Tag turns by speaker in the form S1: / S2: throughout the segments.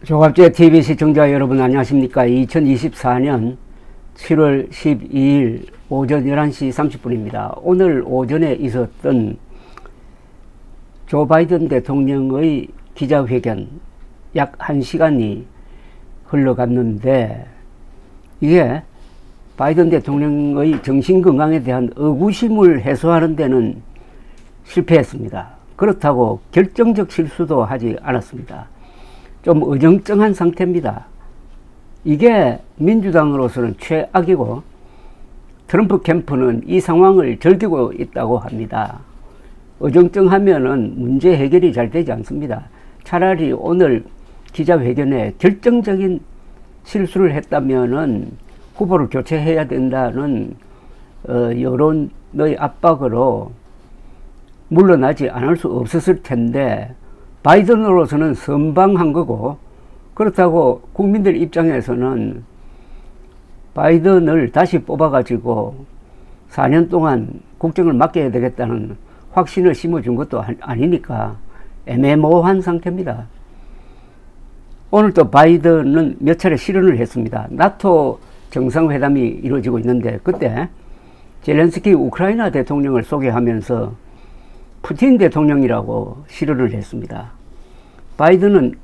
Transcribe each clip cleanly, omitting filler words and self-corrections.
S1: 조갑제 TV 시청자 여러분 안녕하십니까. 2024년 7월 12일 오전 11시 30분입니다. 오늘 오전에 있었던 조 바이든 대통령의 기자회견 약 1시간이 흘러갔는데 이게 바이든 대통령의 정신건강에 대한 의구심을 해소하는 데는 실패했습니다. 그렇다고 결정적 실수도 하지 않았습니다. 좀 어정쩡한 상태입니다. 이게 민주당으로서는 최악이고 트럼프 캠프는 이 상황을 즐기고 있다고 합니다. 어정쩡하면은 문제 해결이 잘 되지 않습니다. 차라리 오늘 기자회견에 결정적인 실수를 했다면은 후보를 교체해야 된다는 여론의 압박으로 물러나지 않을 수 없었을 텐데 바이든으로서는 선방한 거고, 그렇다고 국민들 입장에서는 바이든을 다시 뽑아가지고 4년 동안 국정을 맡겨야 되겠다는 확신을 심어준 것도 아니니까 애매모호한 상태입니다. 오늘 또 바이든은 몇 차례 실언을 했습니다. 나토 정상회담이 이루어지고 있는데 그때 젤렌스키 우크라이나 대통령을 소개하면서 푸틴 대통령이라고 실언을 했습니다. 바이든은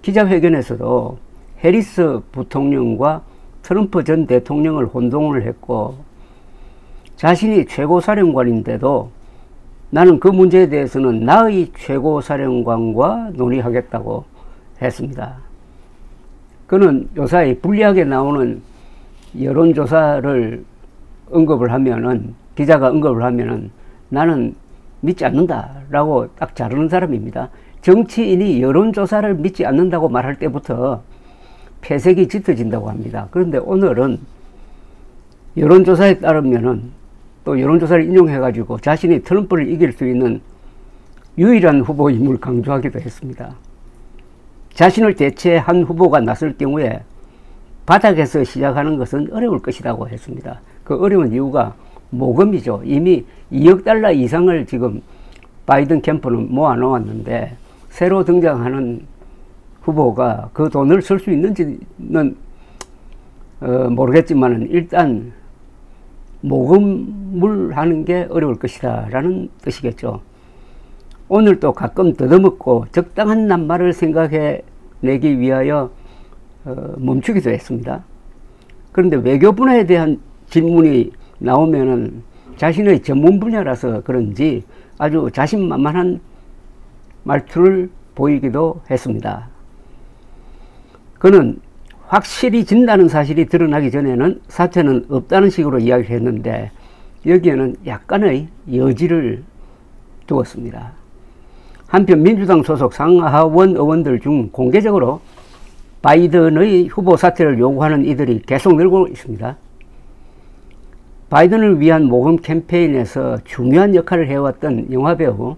S1: 기자회견에서도 해리스 부통령과 트럼프 전 대통령을 혼동을 했고, 자신이 최고사령관인데도 나는 그 문제에 대해서는 나의 최고사령관과 논의하겠다고 했습니다. 그는 요사이 불리하게 나오는 여론조사를 언급을 하면은, 기자가 언급을 하면은 나는 믿지 않는다라고 딱 자르는 사람입니다. 정치인이 여론조사를 믿지 않는다고 말할 때부터 폐색이 짙어진다고 합니다. 그런데 오늘은 여론조사에 따르면은 또 여론조사를 인용해가지고 자신이 트럼프를 이길 수 있는 유일한 후보임을 강조하기도 했습니다. 자신을 대체한 후보가 나설 경우에 바닥에서 시작하는 것은 어려울 것이라고 했습니다. 그 어려운 이유가 모금이죠. 이미 2억 달러 이상을 지금 바이든 캠프는 모아놓았는데 새로 등장하는 후보가 그 돈을 쓸 수 있는지는 모르겠지만 일단 모금을 하는 게 어려울 것이다 라는 뜻이겠죠. 오늘 또 가끔 더듬었고 적당한 낱말을 생각해 내기 위하여 멈추기도 했습니다. 그런데 외교 분야에 대한 질문이 나오면은 자신의 전문 분야라서 그런지 아주 자신만만한 말투를 보이기도 했습니다. 그는 확실히 진다는 사실이 드러나기 전에는 사퇴는 없다는 식으로 이야기를 했는데 여기에는 약간의 여지를 두었습니다. 한편 민주당 소속 상하원 의원들 중 공개적으로 바이든의 후보 사퇴를 요구하는 이들이 계속 늘고 있습니다. 바이든을 위한 모금 캠페인에서 중요한 역할을 해왔던 영화배우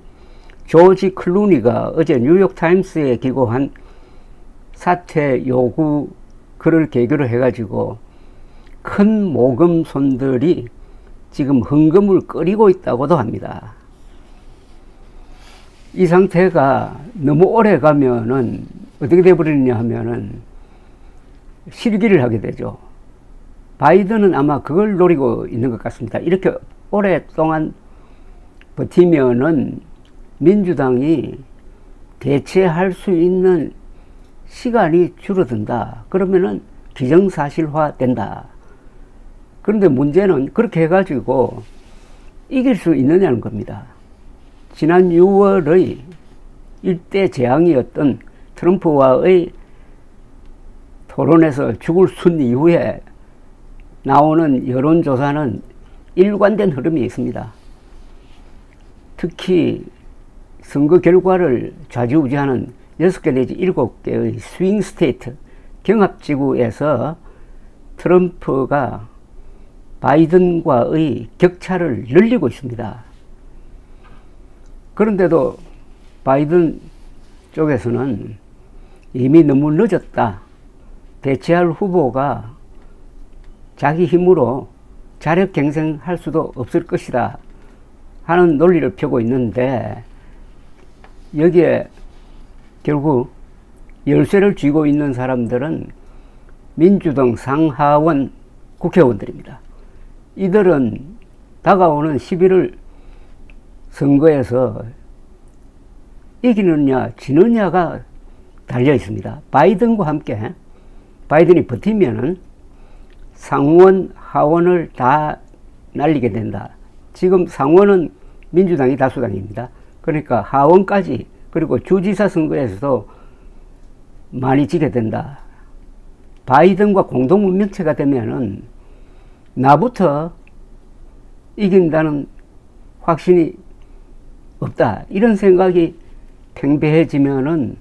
S1: 조지 클루니가 어제 뉴욕타임스에 기고한 사퇴 요구 글을 계기로 해가지고 큰 모금손들이 지금 흥금을 끓이고 있다고도 합니다. 이 상태가 너무 오래 가면은 어떻게 돼버리느냐 하면은 실기를 하게 되죠. 바이든은 아마 그걸 노리고 있는 것 같습니다. 이렇게 오랫동안 버티면은 민주당이 대체할 수 있는 시간이 줄어든다. 그러면은 기정사실화 된다. 그런데 문제는 그렇게 해가지고 이길 수 있느냐는 겁니다. 지난 6월의 일대 재앙이었던 트럼프와의 토론에서 죽을 순 이후에 나오는 여론조사는 일관된 흐름이 있습니다. 특히 선거 결과를 좌지우지하는 6개 내지 7개의 스윙 스테이트, 경합지구에서 트럼프가 바이든과의 격차를 늘리고 있습니다. 그런데도 바이든 쪽에서는 이미 너무 늦었다. 대체할 후보가 자기 힘으로 자력갱생할 수도 없을 것이다 하는 논리를 펴고 있는데, 여기에 결국 열쇠를 쥐고 있는 사람들은 민주당 상하원 국회의원들입니다. 이들은 다가오는 11월 선거에서 이기느냐 지느냐가 달려 있습니다. 바이든과 함께 바이든이 버티면은 상원 하원을 다 날리게 된다. 지금 상원은 민주당이 다수당입니다. 그러니까 하원까지, 그리고 주지사 선거에서도 많이 지게 된다. 바이든과 공동운명체가 되면은 나부터 이긴다는 확신이 없다. 이런 생각이 팽배해지면은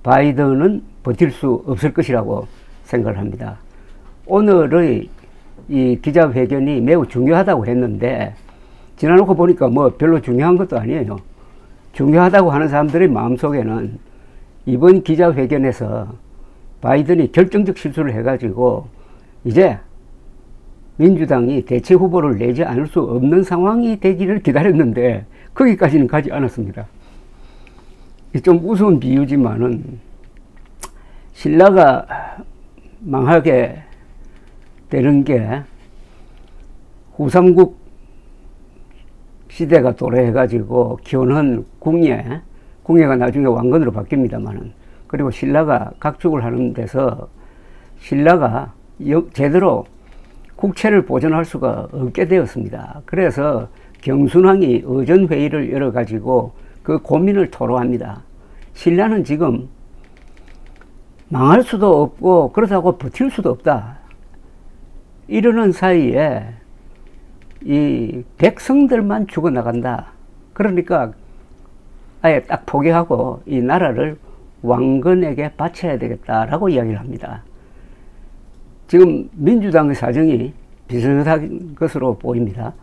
S1: 바이든은 버틸 수 없을 것이라고 생각을 합니다. 오늘의 이 기자회견이 매우 중요하다고 했는데, 지나놓고 보니까 뭐 별로 중요한 것도 아니에요. 중요하다고 하는 사람들의 마음속에는 이번 기자회견에서 바이든이 결정적 실수를 해가지고 이제 민주당이 대체 후보를 내지 않을 수 없는 상황이 되기를 기다렸는데 거기까지는 가지 않았습니다. 좀 우스운 비유지만은 신라가 망하게 되는 게 후삼국 시대가 도래해가지고 기원한 궁예가 나중에 왕건으로 바뀝니다만은, 그리고 신라가 각축을 하는 데서 신라가 제대로 국채를 보존할 수가 없게 되었습니다. 그래서 경순왕이 의전회의를 열어가지고 그 고민을 토로합니다. 신라는 지금 망할 수도 없고 그렇다고 버틸 수도 없다. 이러는 사이에 이 백성들만 죽어나간다. 그러니까 아예 딱 포기하고 이 나라를 왕건에게 바쳐야 되겠다라고 이야기를 합니다. 지금 민주당의 사정이 비슷한 것으로 보입니다.